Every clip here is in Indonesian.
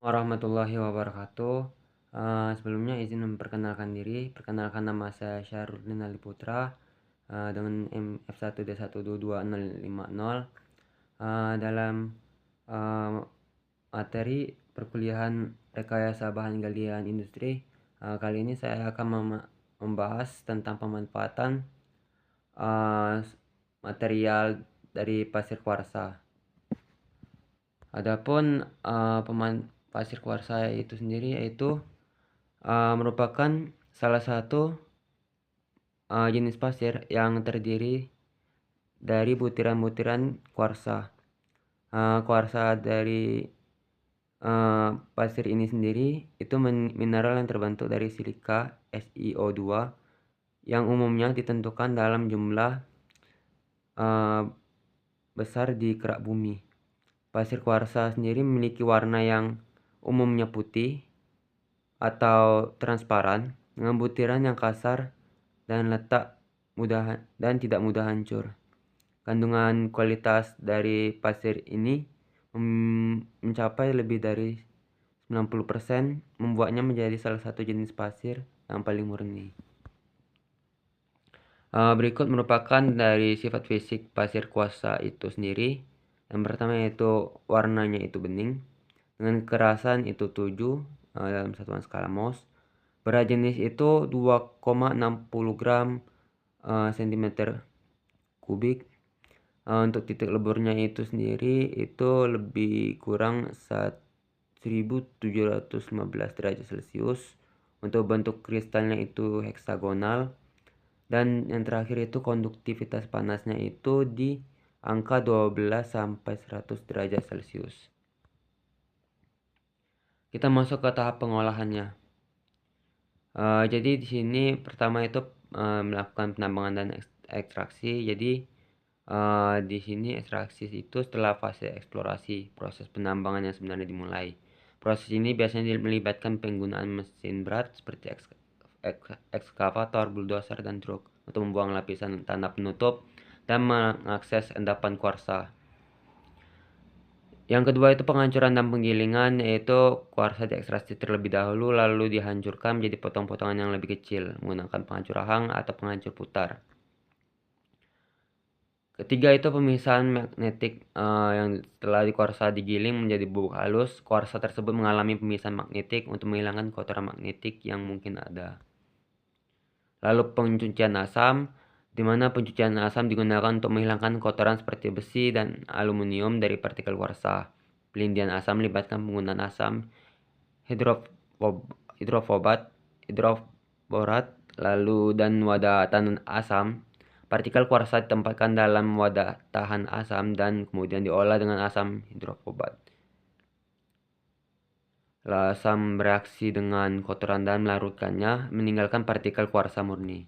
Warahmatullahi wabarakatuh. Sebelumnya izin memperkenalkan diri. Perkenalkan, nama saya Syarudin Ali Putra, dengan NIM F1D1222050. Dalam materi perkuliahan rekayasa bahan galian industri, kali ini saya akan membahas tentang pemanfaatan material dari pasir kuarsa. Adapun pasir kuarsa itu sendiri yaitu merupakan salah satu jenis pasir yang terdiri dari butiran-butiran kuarsa. Kuarsa dari pasir ini sendiri itu mineral yang terbentuk dari silika SiO2 yang umumnya ditentukan dalam jumlah besar di kerak bumi. Pasir kuarsa sendiri memiliki warna yang umumnya putih atau transparan dengan butiran yang kasar dan tidak mudah hancur. Kandungan kualitas dari pasir ini mencapai lebih dari 90%, membuatnya menjadi salah satu jenis pasir yang paling murni. Berikut merupakan dari sifat fisik pasir kuarsa itu sendiri. Yang pertama yaitu warnanya itu bening, dengan kerasan itu 7 dalam satuan skala Mohs. Berat jenis itu 2,60 gram cm kubik. Untuk titik leburnya itu sendiri itu lebih kurang 1715 derajat Celcius. Untuk bentuk kristalnya itu heksagonal. Dan yang terakhir itu konduktivitas panasnya itu di angka 12 sampai 100 derajat Celcius. Kita masuk ke tahap pengolahannya. Jadi di sini pertama itu melakukan penambangan dan ekstraksi. Jadi di sini ekstraksi itu setelah fase eksplorasi, proses penambangan yang sebenarnya dimulai. Proses ini biasanya melibatkan penggunaan mesin berat seperti ekskavator, bulldozer, dan truk untuk membuang lapisan tanah penutup dan mengakses endapan kuarsa. Yang kedua itu penghancuran dan penggilingan, yaitu kuarsa diekstraksi terlebih dahulu lalu dihancurkan menjadi potong-potongan yang lebih kecil menggunakan penghancur rahang atau penghancur putar. Ketiga itu pemisahan magnetik, yang setelah kuarsa digiling menjadi bubuk halus, kuarsa tersebut mengalami pemisahan magnetik untuk menghilangkan kotoran magnetik yang mungkin ada. Lalu pencucian asam, di mana pencucian asam digunakan untuk menghilangkan kotoran seperti besi dan aluminium dari partikel kuarsa. Pelindian asam melibatkan penggunaan asam hidroborat, lalu dan wadah tahan asam. Partikel kuarsa ditempatkan dalam wadah tahan asam dan kemudian diolah dengan asam hidroborat. Asam bereaksi dengan kotoran dan melarutkannya, meninggalkan partikel kuarsa murni.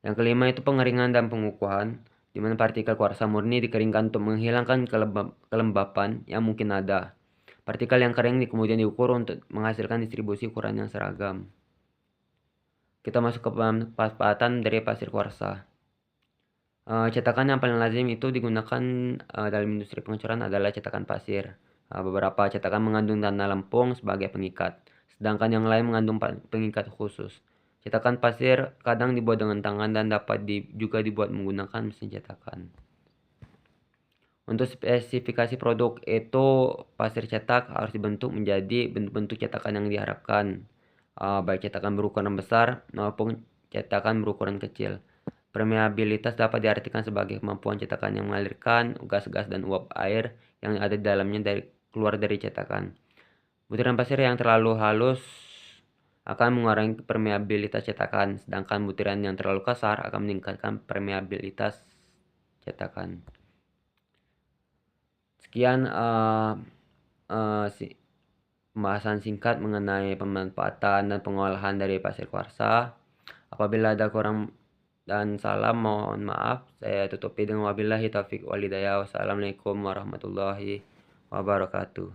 Yang kelima itu pengeringan dan pengukuhan, di mana partikel kuarsa murni dikeringkan untuk menghilangkan kelembapan yang mungkin ada. Partikel yang kering kemudian diukur untuk menghasilkan distribusi ukuran yang seragam. Kita masuk ke pemanfaatan dari pasir kuarsa. Cetakan yang paling lazim itu digunakan dalam industri pengecoran adalah cetakan pasir. Beberapa cetakan mengandung tanah lempung sebagai pengikat, sedangkan yang lain mengandung pengikat khusus. Cetakan pasir kadang dibuat dengan tangan dan dapat juga dibuat menggunakan mesin cetakan. Untuk spesifikasi produk itu, pasir cetak harus dibentuk menjadi bentuk cetakan yang diharapkan, baik cetakan berukuran besar maupun cetakan berukuran kecil. Permeabilitas dapat diartikan sebagai kemampuan cetakan yang mengalirkan gas-gas dan uap air yang ada di dalamnya keluar dari cetakan. Butiran pasir yang terlalu halus akan mengurangi permeabilitas cetakan, sedangkan butiran yang terlalu kasar akan meningkatkan permeabilitas cetakan. Sekian pembahasan singkat mengenai pemanfaatan dan pengolahan dari pasir kuarsa. Apabila ada kurang dan salah, mohon maaf. Saya tutupi dengan wabillahi taufiq walhidayah. Wassalamualaikum warahmatullahi wabarakatuh.